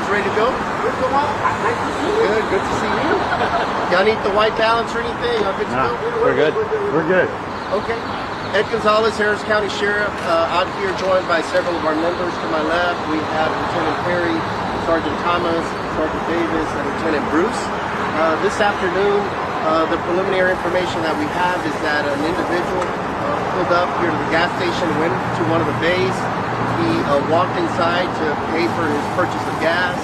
guys ready to go? Good, good to see you. Y'all need the white balance or anything? Y'all good to go? We're good. We're good. Okay. Ed Gonzalez, Harris County Sheriff, out here joined by several of our members. To my left, we have Lieutenant Perry, Sergeant Thomas, Sergeant Davis, and Lieutenant Bruce. This afternoon, the preliminary information that we have is that an individual pulled up here to the gas station, went to one of the bays. He walked inside to pay for his purchase of gas.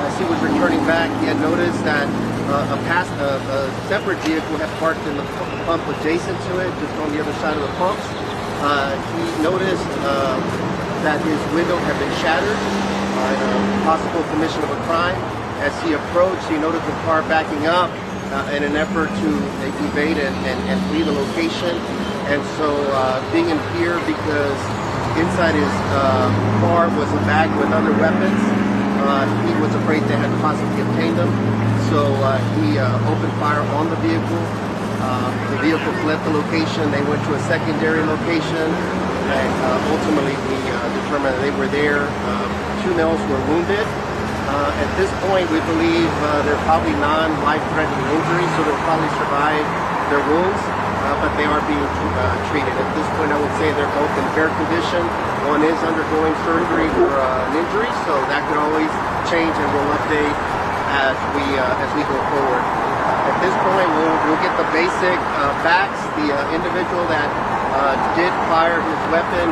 As he was returning back, he had noticed that a separate vehicle had parked in the pump adjacent to it, just on the other side of the pumps. He noticed that his window had been shattered by possible commission of a crime. As he approached, he noticed the car backing up in an effort to evade and flee the location. And so being in fear because inside his car was a bag with other weapons, he was afraid they had possibly obtained them. So he opened fire on the vehicle. The vehicle fled the location. They went to a secondary location, and ultimately we determined that they were there. 2 males were wounded. At this point, we believe they're probably non-life-threatening injuries, so they'll probably survive their wounds, but they are being treated. At this point, I would say they're both in fair condition. One is undergoing surgery for an injury, so that could always change, and we'll update as we go forward. At this point, we'll get the basic facts. The individual that did fire his weapon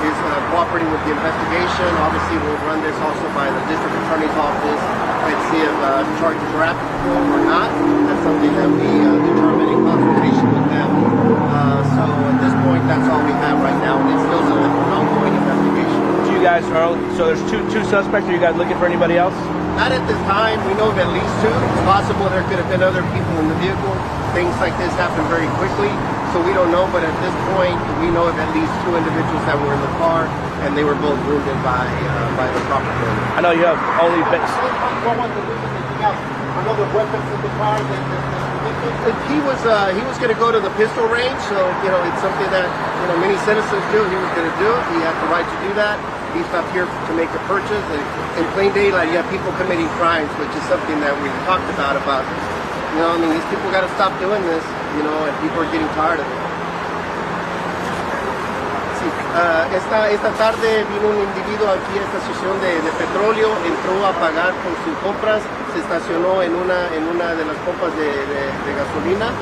is cooperating with the investigation. Obviously, we'll run this also by the district attorney's office and see if charges are applicable or not. That's something that we determine in consultation with them. So at this point, that's all we have right now, and it's still an ongoing investigation. Do you guys so there's two suspects? Are you guys looking for anybody else? Not at this time. We know of at least 2. It's possible there could have been other people in the vehicle. Things like this happen very quickly, so we don't know. But at this point, we know of at least 2 individuals that were in the car, and they were both wounded by the proper owner. I know you have only been. Another weapons in the car. He was going to go to the pistol range, so it's something that many citizens do. He was going to do it. He had the right to do that. He stopped here to make a purchase. And in plain daylight, you have people committing crimes, which is something that we've talked about. These people got to stop doing this, and people are getting tired of it. Sí. Esta tarde vino un individuo aquí a esta estación de petróleo, entró a pagar con sus compras, se estacionó en una de las pompas de gasolina.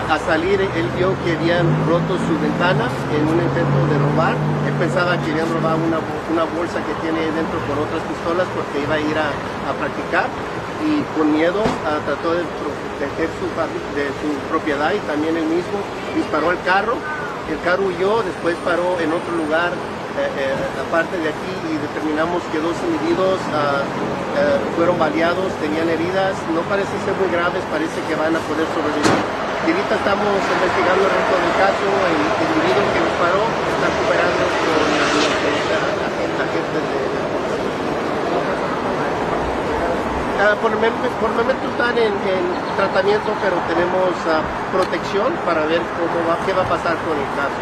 A salir, él vio que habían roto sus ventanas en un intento de robar. Él pensaba que habían robado una bolsa que tiene dentro con otras pistolas porque iba a ir a practicar, y con miedo trató de proteger su propiedad, y también él mismo disparó al carro. El carro huyó, después paró en otro lugar aparte de aquí, y determinamos que 2 individuos fueron baleados, tenían heridas, no parece ser muy graves, parece que van a poder sobrevivir. Y ahorita estamos investigando el resto del caso. El individuo que disparó está cooperando con la gente de... Por el momento están en tratamiento, pero tenemos protección para ver qué va a pasar con el caso.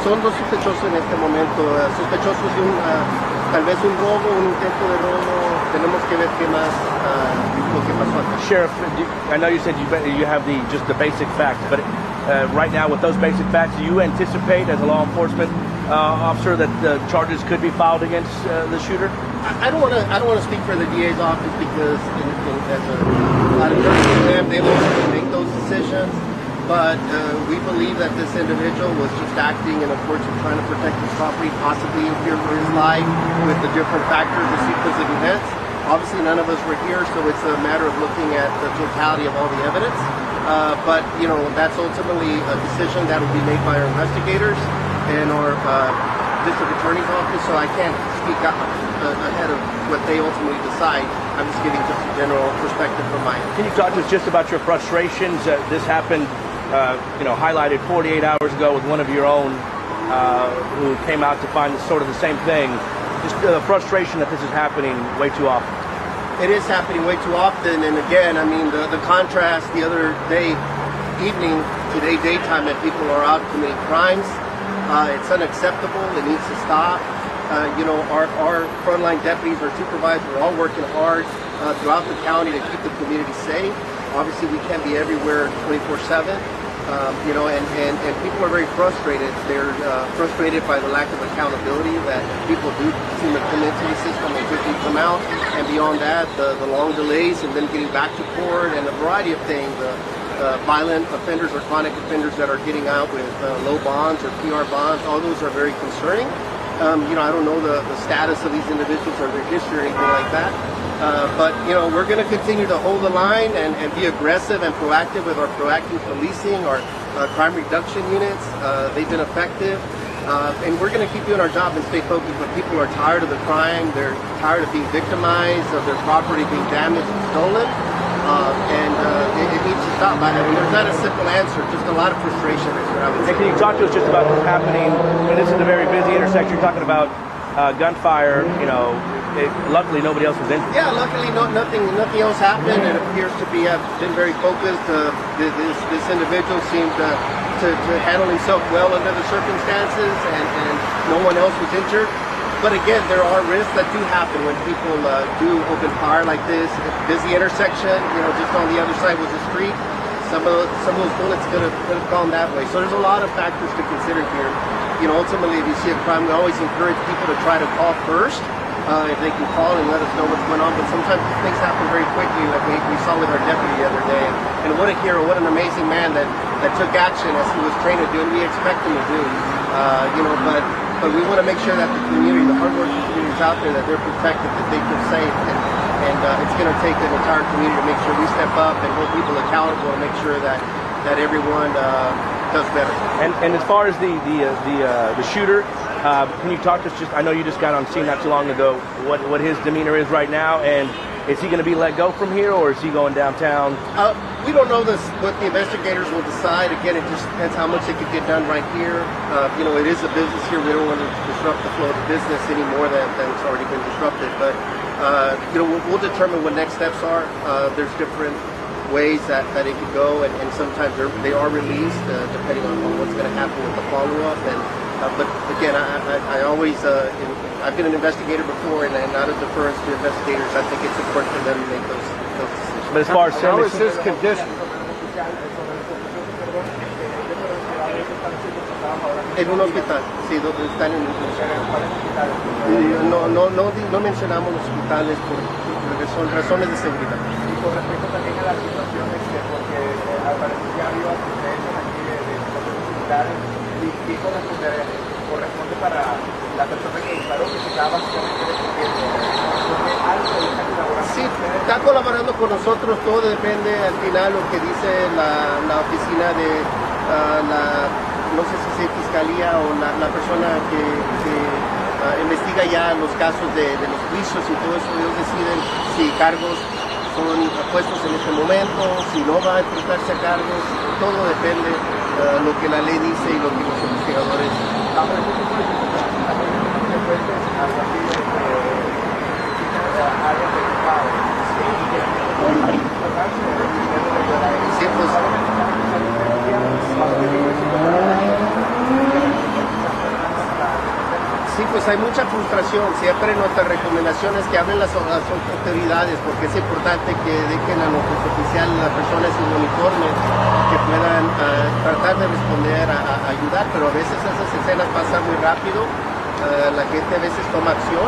Son 2 sospechosos en este momento, sospechosos de tal vez un robo, un intento de robo. Tenemos que ver qué más lo que pasó acá. Sheriff, I know you said you have just the basic facts, but right now with those basic facts, do you anticipate as a law enforcement officer that the charges could be filed against the shooter? I don't want to speak for the DA's office, because as a lot of them, they don't make those decisions. But we believe that this individual was just acting in, of course, trying to protect his property, possibly in fear for his life, with the different factors, the sequence of events. Obviously, none of us were here, so it's a matter of looking at the totality of all the evidence. But that's ultimately a decision that will be made by our investigators and our district attorney's office. So I can't speak ahead of what they ultimately decide. I'm just giving just a general perspective from my end. Can you talk to us just about your frustrations? This happened, highlighted 48 hours ago with one of your own who came out to find sort of the same thing. Just the frustration that this is happening way too often. It is happening way too often, and again, the contrast the other day, evening, today daytime, that people are out committing crimes. It's unacceptable. It needs to stop. Our frontline deputies, our supervisors, we're all working hard throughout the county to keep the community safe. Obviously, we can't be everywhere 24/7. And people are very frustrated. They're frustrated by the lack of accountability that people do seem to come into the system and quickly come out. And beyond that, the long delays and then getting back to court and a variety of things. Violent offenders or chronic offenders that are getting out with low bonds or PR bonds, all those are very concerning. I don't know the status of these individuals or their history or anything like that. But we're going to continue to hold the line and be aggressive and proactive with our proactive policing, our crime reduction units. They've been effective. And we're going to keep doing our job and stay focused. But people are tired of the crime. They're tired of being victimized, of their property being damaged and stolen. It needs to stop. I mean, there's not a simple answer, just a lot of frustration is what I would say. And can you talk to us just about what's happening? And this is a very busy intersection. You're talking about gunfire. Luckily nobody else was injured. Yeah, luckily nothing else happened. It appears to be been very focused. This individual seemed to handle himself well under the circumstances, and no one else was injured. But again, there are risks that do happen when people do open fire like this. Busy intersection, just on the other side was a street. Some of those bullets could have gone that way. So there's a lot of factors to consider here. Ultimately, if you see a crime, we always encourage people to try to call first. If they can call and let us know what's going on. But sometimes things happen very quickly, like we saw with our deputy the other day. And what a hero, what an amazing man that took action as he was trained to do, and we expect him to do. But we want to make sure that the community, the hardworking communities out there, that they're protected, that they feel safe. And it's going to take the entire community to make sure we step up and hold people accountable and make sure that everyone does better. And as far as the shooter, can you talk to us? I know you just got on scene not too long ago. What his demeanor is right now, and is he going to be let go from here, or is he going downtown? We don't know what the investigators will decide. Again, it just depends how much they could get done right here. It is a business here. We don't want to disrupt the flow of the business any more than it's already been disrupted. But we'll determine what next steps are. There's different ways that it could go, and sometimes they are released depending on what's going to happen with the follow-up. But again, I always I've been an investigator before, and out of deference to investigators, I think it's important for them to make those decisions. But as far as how is his condition? En un hospital, sí, donde están en un hospital. No mencionamos los hospitales por razones de seguridad. Y con respecto también a la situación, porque al parecer ya había antecedentes aquí de situaciones similares, ¿qué corresponde para la persona que disparó, que se estaba básicamente defendiendo? Sí, está colaborando con nosotros, todo depende al final lo que dice la oficina de no sé si es fiscalía o la persona que investiga ya los casos de los juicios y todo eso. Ellos deciden si cargos son puestos en este momento, si no va a enfrentarse a cargos. Todo depende lo que la ley dice y lo que los investigadores. Sí, pues, sí, pues hay mucha frustración. Siempre nuestra recomendación es que hablen las autoridades, porque es importante que dejen a nuestros oficiales, las personas en uniforme, que puedan tratar de responder, a ayudar, pero a veces esas escenas pasan muy rápido. La gente a veces toma acción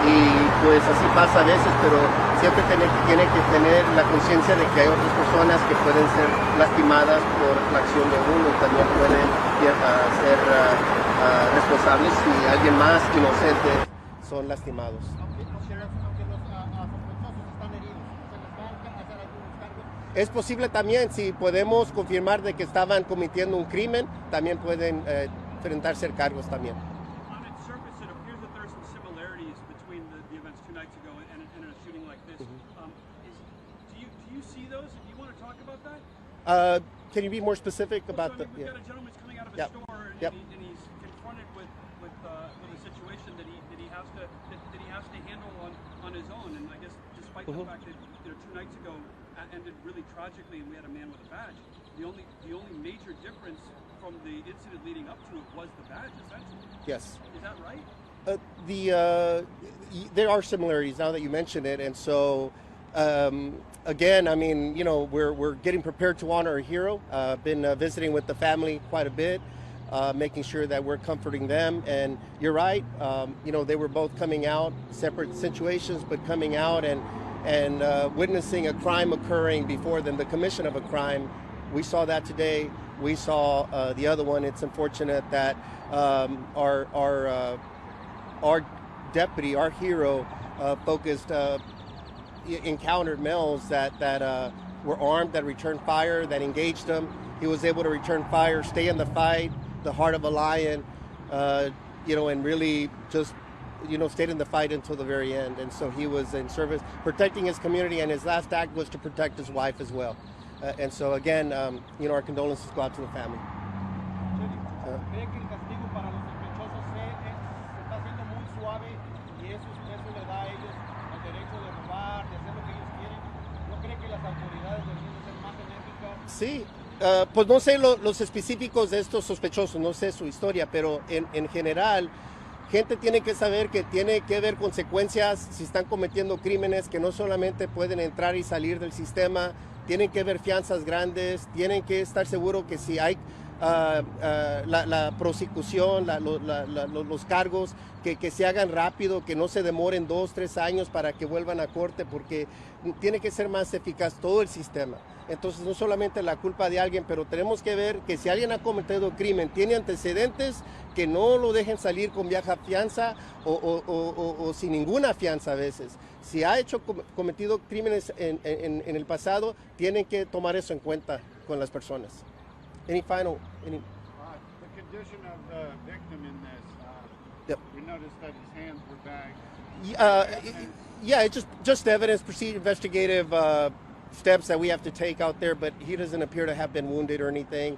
y pues así pasa a veces, pero siempre tiene que tener la conciencia de que hay otras personas que pueden ser lastimadas por la acción de uno y también pueden ser responsables si alguien más inocente son lastimados. Es posible también, si podemos confirmar de que estaban cometiendo un crimen, también pueden enfrentarse a cargos también. Can you be more specific about the? We've got a gentleman coming out of a store, and he's confronted with a situation that he has to handle on his own. And I guess despite the fact that 2 nights ago ended really tragically, and we had a man with a badge, the only major difference from the incident leading up to it was the badge, essentially. Yes. Is that right? There are similarities now that you mention it, and so again, I mean, you know, we're getting prepared to honor a hero. Been visiting with the family quite a bit, making sure that we're comforting them. And you're right, you know, they were both coming out, separate situations, but coming out and witnessing a crime occurring before them, the commission of a crime. We saw that today. We saw the other one. It's unfortunate that our deputy, our hero, encountered males that were armed, that returned fire, that engaged them. He was able to return fire, stay in the fight, the heart of a lion, you know, and really just, you know, stayed in the fight until the very end. And so he was in service, protecting his community, and his last act was to protect his wife as well. And so again, you know, our condolences go out to the family. ¿Cree que el castigo para los sospechosos se está haciendo muy suave y eso le da a ellos el derecho de robar, de hacer lo que ellos quieren? ¿No cree que las autoridades deberían ser más enérgicas? Sí, pues no sé los específicos de estos sospechosos, no sé su historia, pero en general, gente tiene que saber que tiene que haber consecuencias si están cometiendo crímenes, que no solamente pueden entrar y salir del sistema, tienen que haber fianzas grandes, tienen que estar seguros que si hay la prosecución, los cargos, que se hagan rápido, que no se demoren 2, 3 años para que vuelvan a corte, porque tiene que ser más eficaz todo el sistema. Entonces no solamente la culpa de alguien, pero tenemos que ver que si alguien ha cometido crimen, tiene antecedentes, que no lo dejen salir con baja fianza o sin ninguna fianza a veces. Si ha cometido crímenes en el pasado, tienen que tomar eso en cuenta con las personas. Any final? The condition of the victim in this, Yep. we noticed that his hands were bagged. Yeah, it's just evidence, investigative steps that we have to take out there, but he doesn't appear to have been wounded or anything.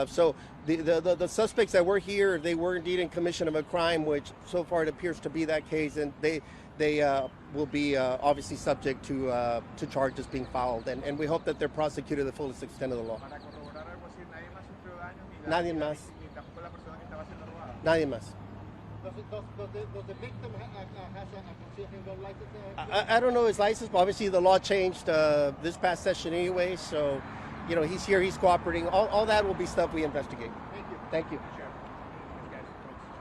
So the suspects that were here, they were indeed in commission of a crime, which so far it appears to be that case, and they will be obviously subject to charges being filed, and we hope that they're prosecuted to the fullest extent of the law. Para corroborar algo así, nadie más sufrió daño, Nadie más. ni tampoco la persona que estaba siendo robada. Nadie más. Does the victim has a concealed gun license? I don't know his license, but obviously the law changed this past session anyway, so, you know, he's here, he's cooperating. All that will be stuff we investigate. Thank you. Thank you.